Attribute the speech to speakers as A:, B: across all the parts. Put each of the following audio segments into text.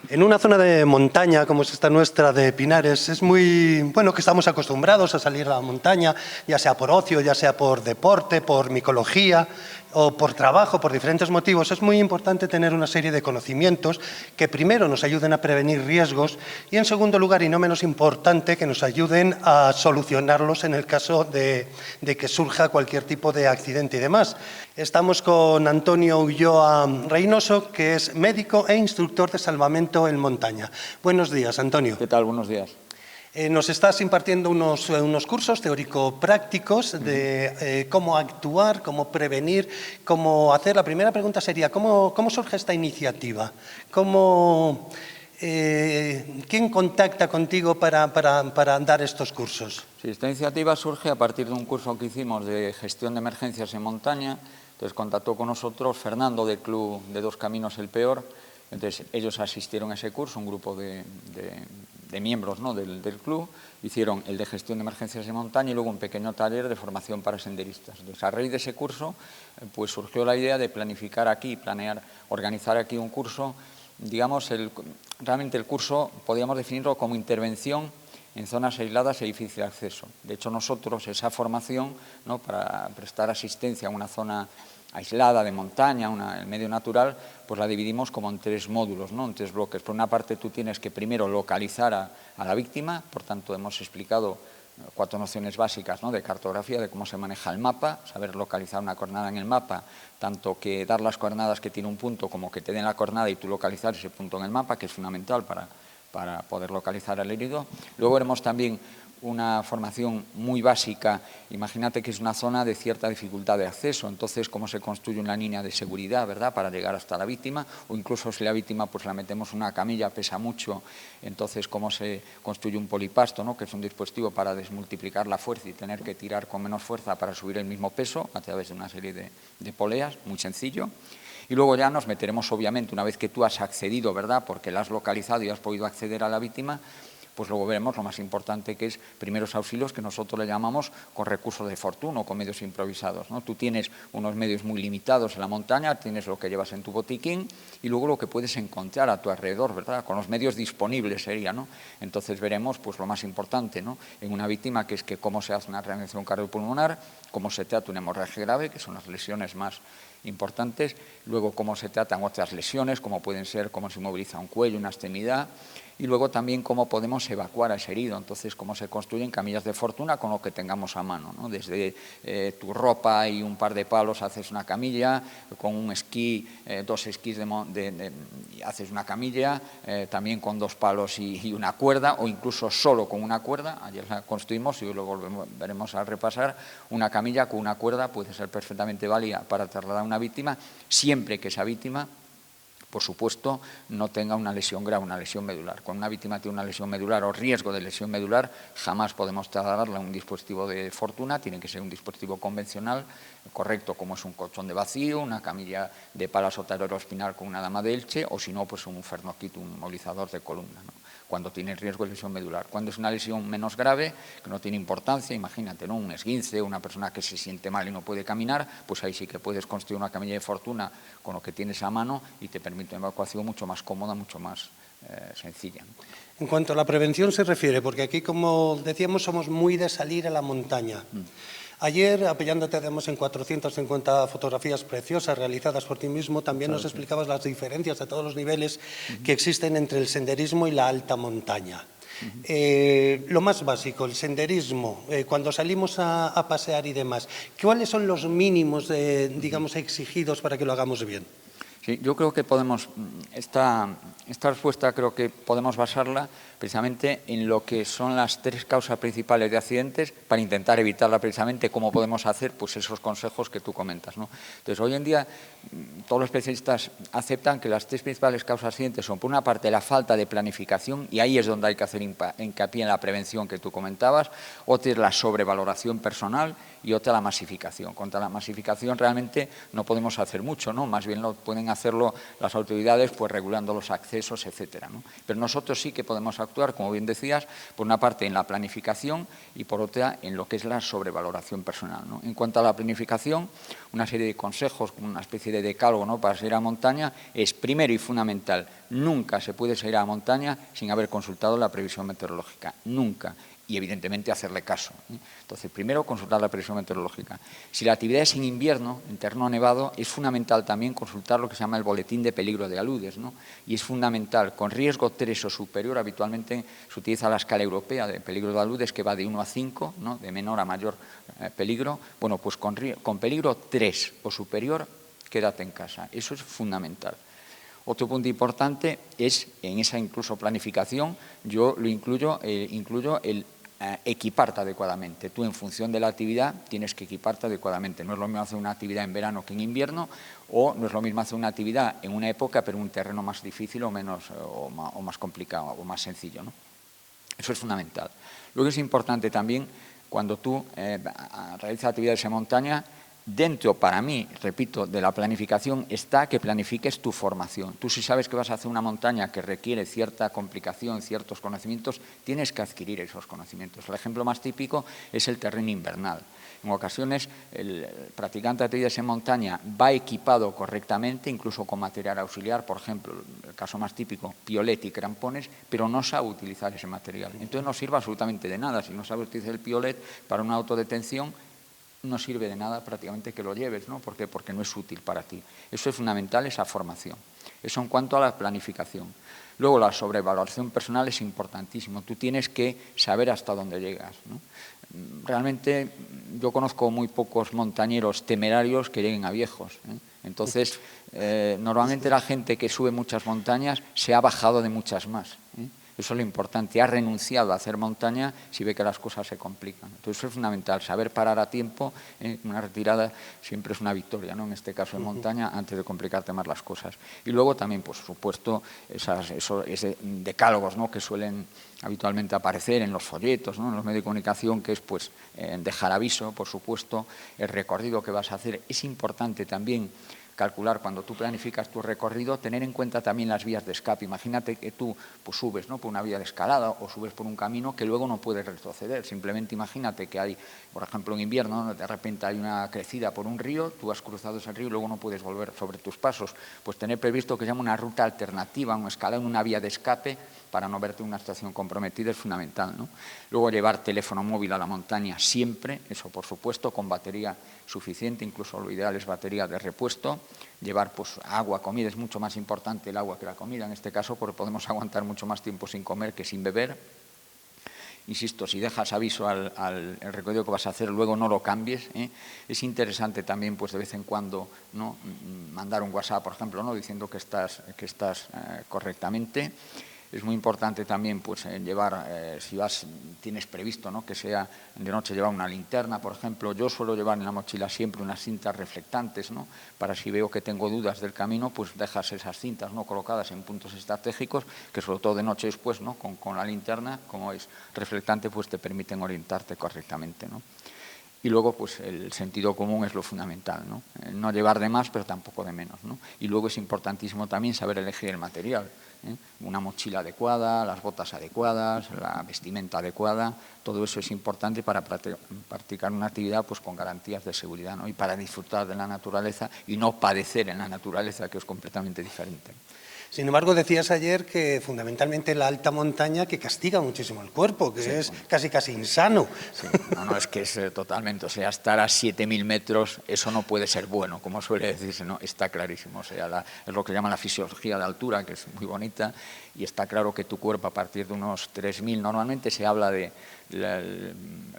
A: En una zona de montaña como es esta nuestra de Pinares, es muy bueno que estamos acostumbrados a salir a la montaña, ya sea por ocio, ya sea por deporte, por micología o por trabajo, por diferentes motivos. Es muy importante tener una serie de conocimientos que primero nos ayuden a prevenir riesgos y en segundo lugar, y no menos importante, que nos ayuden a solucionarlos en el caso de que surja cualquier tipo de accidente y demás. Estamos con Antonio Ulloa Reynoso, que es médico e instructor de salvamento en montaña. Buenos días, Antonio.
B: ¿Qué tal? Buenos días.
A: Nos estás impartiendo unos cursos teórico-prácticos de cómo actuar, cómo prevenir, cómo hacer. La primera pregunta sería, ¿cómo surge esta iniciativa? ¿Quién contacta contigo para dar estos cursos?
B: Sí, esta iniciativa surge a partir de un curso que hicimos de gestión de emergencias en montaña. Entonces contactó con nosotros Fernando del club de Dos Caminos El Peor. Entonces ellos asistieron a ese curso, un grupo de miembros, ¿no?, del club, hicieron el de gestión de emergencias en montaña y luego un pequeño taller de formación para senderistas. Entonces, a raíz de ese curso, pues surgió la idea de planificar aquí, organizar aquí un curso. Digamos, realmente el curso podríamos definirlo como intervención en zonas aisladas e difícil acceso. De hecho, nosotros esa formación, ¿no?, para prestar asistencia a una zona aislada de montaña, el medio natural, pues la dividimos como en 3 módulos, ¿no?, en 3 bloques. Por una parte, tú tienes que primero localizar a la víctima, por tanto, hemos explicado 4 nociones básicas, ¿no?, de cartografía, de cómo se maneja el mapa, saber localizar una coordenada en el mapa, tanto que dar las coordenadas que tiene un punto como que te den la coordenada y tú localizar ese punto en el mapa, que es fundamental para poder localizar al herido. Luego veremos también una formación muy básica. Imagínate que es una zona de cierta dificultad de acceso, entonces cómo se construye una línea de seguridad, ¿verdad?, para llegar hasta la víctima, o incluso si la víctima pues la metemos en una camilla, pesa mucho, entonces cómo se construye un polipasto, ¿no?, que es un dispositivo para desmultiplicar la fuerza y tener que tirar con menos fuerza para subir el mismo peso a través de una serie de poleas, muy sencillo. Y luego ya nos meteremos, obviamente, una vez que tú has accedido, ¿verdad?, porque la has localizado y has podido acceder a la víctima, pues luego veremos lo más importante, que es primeros auxilios, que nosotros le llamamos con recursos de fortuna o con medios improvisados, ¿no? Tú tienes unos medios muy limitados en la montaña, tienes lo que llevas en tu botiquín y luego lo que puedes encontrar a tu alrededor, ¿verdad?, con los medios disponibles sería, ¿no? Entonces veremos pues lo más importante, ¿no?, en una víctima, que es que cómo se hace una reanimación cardiopulmonar, cómo se trata una hemorragia grave, que son las lesiones más importantes, luego cómo se tratan otras lesiones, como pueden ser cómo se inmoviliza un cuello, una extremidad, y luego también cómo podemos evacuar a ese herido, entonces cómo se construyen camillas de fortuna con lo que tengamos a mano, ¿no? Desde tu ropa y un par de palos haces una camilla, con un esquí, 2 esquís haces una camilla, también con 2 palos y una cuerda, o incluso solo con una cuerda. Ayer la construimos y luego veremos al repasar. Una camilla con una cuerda puede ser perfectamente válida para trasladar a una víctima, siempre que esa víctima, por supuesto, no tenga una lesión grave, una lesión medular. Cuando una víctima tiene una lesión medular o riesgo de lesión medular, jamás podemos trasladarla a un dispositivo de fortuna, tiene que ser un dispositivo convencional, correcto, como es un colchón de vacío, una camilla de palas o talero espinal con una dama de Elche, o si no, pues un fernoquit, un movilizador de columna, ¿no?, cuando tiene riesgo de lesión medular. Cuando es una lesión menos grave, que no tiene importancia, imagínate, ¿no?, un esguince, una persona que se siente mal y no puede caminar, pues ahí sí que puedes construir una camilla de fortuna con lo que tienes a mano y te permite una evacuación mucho más cómoda, mucho más sencilla.
A: En cuanto a la prevención se refiere, porque aquí, como decíamos, somos muy de salir a la montaña. Ayer, apoyándote además en 450 fotografías preciosas realizadas por ti mismo, también nos explicabas las diferencias a todos los niveles que existen entre el senderismo y la alta montaña. Lo más básico, el senderismo, cuando salimos a pasear y demás, ¿cuáles son los mínimos, digamos, exigidos para que lo hagamos bien?
B: Sí, yo creo que podemos, esta respuesta creo que podemos basarla precisamente en lo que son las 3 causas principales de accidentes, para intentar evitarla precisamente. ¿Cómo podemos hacer? Pues esos consejos que tú comentas, ¿no? Entonces, hoy en día todos los especialistas aceptan que las 3 principales causas de accidentes son, por una parte, la falta de planificación, y ahí es donde hay que hacer hincapié en la prevención que tú comentabas. Otra es la sobrevaloración personal y otra la masificación. Contra la masificación realmente no podemos hacer mucho, ¿no? Más bien lo pueden hacerlo las autoridades, pues regulando los accesos, etcétera, ¿no? Pero nosotros sí que podemos actuar, como bien decías, por una parte en la planificación y por otra en lo que es la sobrevaloración personal, ¿no? En cuanto a la planificación, una serie de consejos, una especie de decálogo, ¿no?, para salir a montaña, es primero y fundamental Nunca se puede salir a la montaña sin haber consultado la previsión meteorológica, nunca. Y evidentemente hacerle caso. Entonces, primero consultar la previsión meteorológica. Si la actividad es en invierno, en terreno nevado, es fundamental también consultar lo que se llama el boletín de peligro de aludes, ¿no? Y es fundamental, con riesgo 3 o superior, habitualmente se utiliza la escala europea de peligro de aludes que va de 1 a 5, ¿no? De menor a mayor peligro. Bueno, pues con peligro 3 o superior, quédate en casa. Eso es fundamental. Otro punto importante es, en esa incluso planificación, yo lo incluyo el equiparte adecuadamente. Tú, en función de la actividad, tienes que equiparte adecuadamente. No es lo mismo hacer una actividad en verano que en invierno, o no es lo mismo hacer una actividad en una época, pero en un terreno más difícil o más complicado o más sencillo, ¿no? Eso es fundamental. Luego es importante también, cuando tú realizas actividades en montaña, dentro, para mí, repito, de la planificación está que planifiques tu formación. Tú, si sabes que vas a hacer una montaña que requiere cierta complicación, ciertos conocimientos, tienes que adquirir esos conocimientos. El ejemplo más típico es el terreno invernal. En ocasiones, el practicante de actividades en montaña va equipado correctamente, incluso con material auxiliar, por ejemplo, el caso más típico, piolet y crampones, pero no sabe utilizar ese material. Entonces no sirve absolutamente de nada. Si no sabes utilizar el piolet para una autodetención, no sirve de nada prácticamente que lo lleves, ¿no? ¿Por qué? Porque no es útil para ti. Eso es fundamental, esa formación. Eso en cuanto a la planificación. Luego, la sobrevaloración personal es importantísimo. Tú tienes que saber hasta dónde llegas, ¿no? Realmente yo conozco muy pocos montañeros temerarios que lleguen a viejos, ¿eh? Entonces, normalmente la gente que sube muchas montañas se ha bajado de muchas más, ¿eh? Eso es lo importante, ha renunciado a hacer montaña si ve que las cosas se complican. Entonces eso es fundamental, saber parar a tiempo, una retirada siempre es una victoria, ¿no? En este caso en montaña, antes de complicarte más las cosas. Y luego también, por supuesto, esos decálogos, ¿no? Que suelen habitualmente aparecer en los folletos, ¿no? En los medios de comunicación, que es pues dejar aviso, por supuesto, el recorrido que vas a hacer. Es importante también calcular, cuando tú planificas tu recorrido, tener en cuenta también las vías de escape. Imagínate que tú pues, subes, ¿no? por una vía de escalada o subes por un camino que luego no puedes retroceder. Simplemente imagínate que hay, por ejemplo, en invierno, ¿no? De repente hay una crecida por un río, tú has cruzado ese río y luego no puedes volver sobre tus pasos. Pues tener previsto que se llama una ruta alternativa, una escalada en una vía de escape para no verte en una situación comprometida es fundamental, ¿no? Luego llevar teléfono móvil a la montaña siempre, eso por supuesto, con batería suficiente, incluso lo ideal es batería de repuesto. Llevar pues agua, comida, es mucho más importante el agua que la comida en este caso, porque podemos aguantar mucho más tiempo sin comer que sin beber. Insisto, si dejas aviso al recorrido que vas a hacer, luego no lo cambies, ¿eh? Es interesante también, pues de vez en cuando, ¿no? Mandar un WhatsApp, por ejemplo, ¿no? Diciendo que estás correctamente. Es muy importante también pues, llevar, si tienes previsto, ¿no? Que sea de noche, llevar una linterna, por ejemplo. Yo suelo llevar en la mochila siempre unas cintas reflectantes, ¿no? Para si veo que tengo dudas del camino, pues dejas esas cintas, ¿no? Colocadas en puntos estratégicos, que sobre todo de noche después, ¿no? Con la linterna, como es reflectante, pues te permiten orientarte correctamente, ¿no? Y luego, pues el sentido común es lo fundamental, ¿no? No llevar de más, pero tampoco de menos, ¿no? Y luego es importantísimo también saber elegir el material, ¿eh? Una mochila adecuada, las botas adecuadas, la vestimenta adecuada, todo eso es importante para practicar una actividad pues, con garantías de seguridad, ¿no? Y para disfrutar de la naturaleza y no padecer en la naturaleza, que es completamente diferente.
A: Sin embargo, decías ayer que fundamentalmente la alta montaña que castiga muchísimo el cuerpo, que sí, es bueno, casi insano.
B: Sí, no, es que es totalmente, o sea, estar a 7.000 metros, eso no puede ser bueno, como suele decirse, ¿no? Está clarísimo, o sea, es lo que llaman la fisiología de altura, que es muy bonita, y está claro que tu cuerpo a partir de unos 3.000, normalmente se habla de, el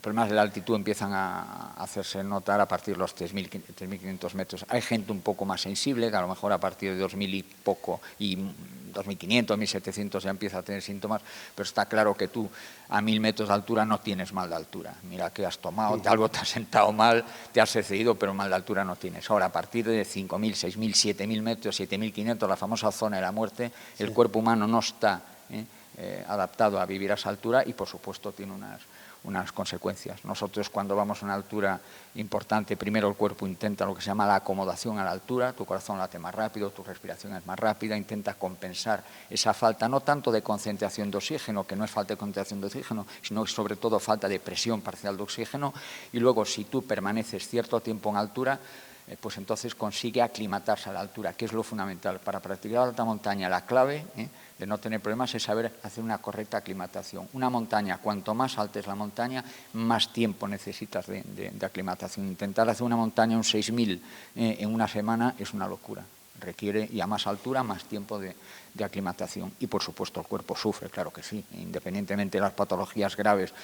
B: problema de la altitud empiezan a hacerse notar a partir de los 3.500 metros. Hay gente un poco más sensible, que a lo mejor a partir de 2.000 y poco, y 2.500, 1.700 ya empieza a tener síntomas, pero está claro que tú a 1.000 metros de altura no tienes mal de altura. Mira que has tomado, algo te has sentado mal, te has excedido, pero mal de altura no tienes. Ahora, a partir de 5.000, 6.000, 7.000 metros, 7.500, la famosa zona de la muerte, el cuerpo humano no está adaptado a vivir a esa altura y, por supuesto, tiene unas consecuencias. Nosotros, cuando vamos a una altura importante, primero el cuerpo intenta lo que se llama la acomodación a la altura, tu corazón late más rápido, tu respiración es más rápida, intenta compensar esa falta, no tanto de concentración de oxígeno, que no es falta de concentración de oxígeno, sino sobre todo falta de presión parcial de oxígeno, y luego si tú permaneces cierto tiempo en altura, pues entonces consigue aclimatarse a la altura, que es lo fundamental. Para practicar alta montaña, la clave de no tener problemas es saber hacer una correcta aclimatación. Una montaña, cuanto más alta es la montaña, más tiempo necesitas de aclimatación. Intentar hacer una montaña, un 6000 en una semana, es una locura. Requiere, y a más altura, más tiempo de aclimatación. Y, por supuesto, el cuerpo sufre, claro que sí. Independientemente de las patologías graves,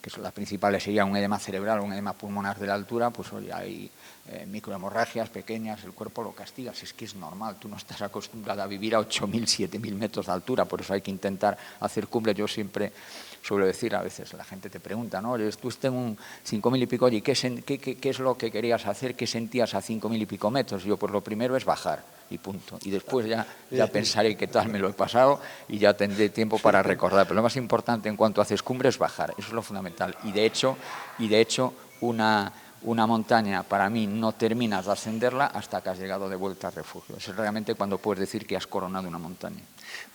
B: que son las principales serían un edema cerebral o un edema pulmonar de la altura, pues hoy hay microhemorragias pequeñas, el cuerpo lo castiga. Si es que es normal, tú no estás acostumbrado a vivir a 8.000, 7.000 metros de altura, por eso hay que intentar hacer cumbre. Yo siempre suelo decir, a veces la gente te pregunta, ¿no? Tú estás en un 5.000 y pico, oye, ¿qué es lo que querías hacer? ¿Qué sentías a 5.000 y pico metros? Yo, pues lo primero es bajar, y punto. Y después ya pensaré qué tal me lo he pasado y ya tendré tiempo para recordar. Pero lo más importante en cuanto haces cumbre es bajar, eso es lo fundamental. Y de hecho una montaña, para mí, no terminas de ascenderla hasta que has llegado de vuelta al refugio. Es realmente cuando puedes decir que has coronado una montaña.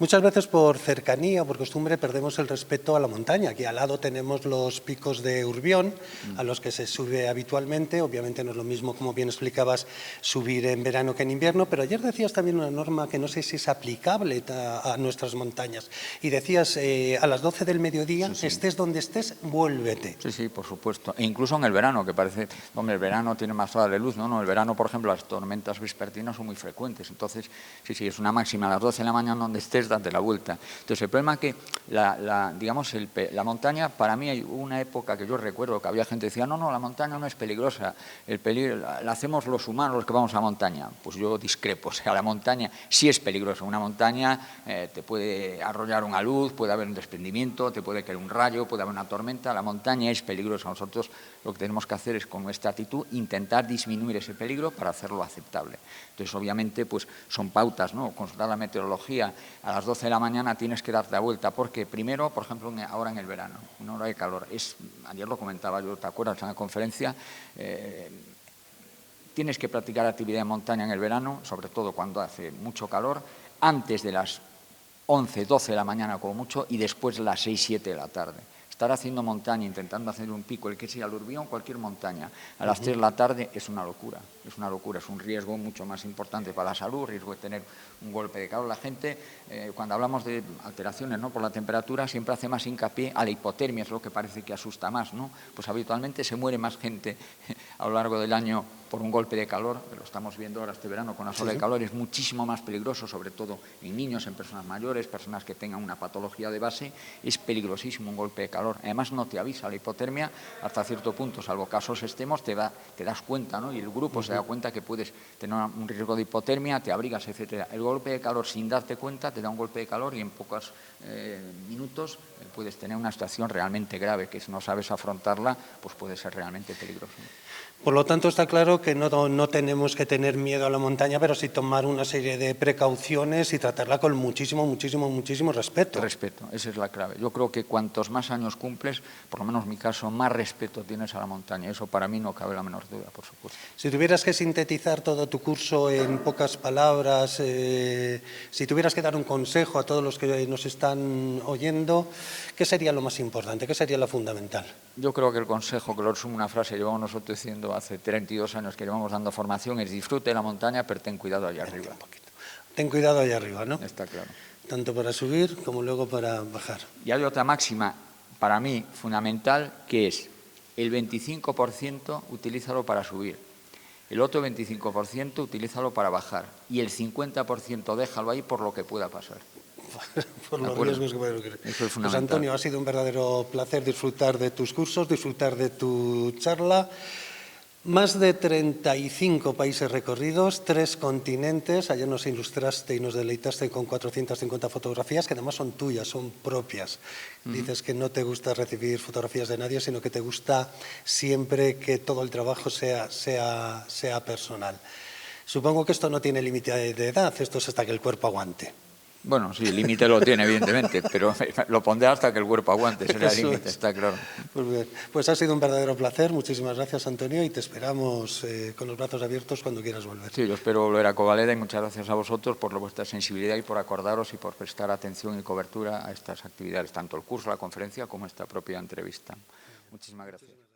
A: Muchas veces por cercanía, por costumbre, perdemos el respeto a la montaña. Aquí al lado tenemos los picos de Urbión, a los que se sube habitualmente. Obviamente no es lo mismo, como bien explicabas, subir en verano que en invierno, pero ayer decías también una norma que no sé si es aplicable a nuestras montañas. Y decías, a las 12 del mediodía, sí. Estés donde estés, vuélvete.
B: Sí, sí, por supuesto. E incluso en el verano, que parece, hombre, el verano tiene más horas de luz, ¿no? No, el verano, por ejemplo, las tormentas vespertinas son muy frecuentes. Entonces, sí, es una máxima a las 12 de la mañana donde estés, date la vuelta. Entonces, el problema es que la montaña, para mí hay una época que yo recuerdo que había gente que decía, no, la montaña no es peligrosa, el peligro la hacemos los humanos los que vamos a la montaña. Pues yo discrepo, o sea, la montaña sí es peligrosa. Una montaña te puede arrollar una luz, puede haber un desprendimiento, te puede caer un rayo, puede haber una tormenta. La montaña es peligrosa. Nosotros lo que tenemos que hacer es, con esta actitud, intentar disminuir ese peligro para hacerlo aceptable. Entonces, obviamente, pues son pautas, ¿no? Consultar la meteorología. A las 12 de la mañana tienes que darte la vuelta, porque primero, por ejemplo, ahora en el verano, una hora de calor, ayer lo comentaba yo, ¿te acuerdas? En la conferencia, tienes que practicar actividad de montaña en el verano, sobre todo cuando hace mucho calor, antes de las 11, 12 de la mañana como mucho, y después de las 6, 7 de la tarde. Estar haciendo montaña, intentando hacer un pico, el que sea el Urbión, cualquier montaña, a las 3 de la tarde es una locura, es un riesgo mucho más importante para la salud, riesgo de tener un golpe de calor. La gente, cuando hablamos de alteraciones, ¿no?, por la temperatura, siempre hace más hincapié a la hipotermia, es lo que parece que asusta más, ¿no? Pues habitualmente se muere más gente a lo largo del año por un golpe de calor, lo estamos viendo ahora este verano con la ola de calor, es muchísimo más peligroso, sobre todo en niños, en personas mayores, personas que tengan una patología de base, es peligrosísimo un golpe de calor. Además no te avisa la hipotermia hasta cierto punto, salvo casos extremos, te das cuenta, ¿no? Y el grupo se da cuenta que puedes tener un riesgo de hipotermia, te abrigas, etcétera. El golpe de calor, sin darte cuenta, te da un golpe de calor y en pocos minutos puedes tener una situación realmente grave, que si no sabes afrontarla, pues puede ser realmente peligroso.
A: Por lo tanto, está claro que no tenemos que tener miedo a la montaña, pero sí tomar una serie de precauciones y tratarla con muchísimo respeto.
B: Respeto, esa es la clave. Yo creo que cuantos más años cumples, por lo menos en mi caso, más respeto tienes a la montaña. Eso para mí no cabe la menor duda, por supuesto.
A: Si tuvieras que sintetizar todo tu curso en pocas palabras, si tuvieras que dar un consejo a todos los que nos están oyendo, ¿qué sería lo más importante? ¿Qué sería lo fundamental?
B: Yo creo que el consejo, que lo resumo en una frase, llevamos nosotros diciendo hace 32 años que llevamos dando formación, es: disfrute de la montaña, pero ten cuidado allá arriba.
A: Ten cuidado allá arriba, ¿no?
B: Está claro.
A: Tanto para subir como luego para bajar.
B: Y hay otra máxima, para mí, fundamental, que es: el 25% utilízalo para subir, el otro 25% utilízalo para bajar, y el 50% déjalo ahí por lo que pueda pasar.
A: Por los riesgos que pueden ocurrir.
B: Eso es fundamental.
A: Pues Antonio, ha sido un verdadero placer disfrutar de tus cursos, disfrutar de tu charla. Más de 35 países recorridos, 3 continentes. Ayer nos ilustraste y nos deleitaste con 450 fotografías que además son tuyas, son propias. Dices que no te gusta recibir fotografías de nadie, sino que te gusta siempre que todo el trabajo sea personal. Supongo que esto no tiene límite de edad, esto es hasta que el cuerpo aguante.
B: Bueno, sí, el límite lo tiene, evidentemente, pero lo pondré hasta que el cuerpo aguante, será el límite, está claro.
A: Pues bien, pues ha sido un verdadero placer, muchísimas gracias, Antonio, y te esperamos con los brazos abiertos cuando quieras volver.
B: Sí, yo espero volver a Covaleda, y muchas gracias a vosotros por vuestra sensibilidad y por acordaros y por prestar atención y cobertura a estas actividades, tanto el curso, la conferencia, como esta propia entrevista. Muchísimas gracias.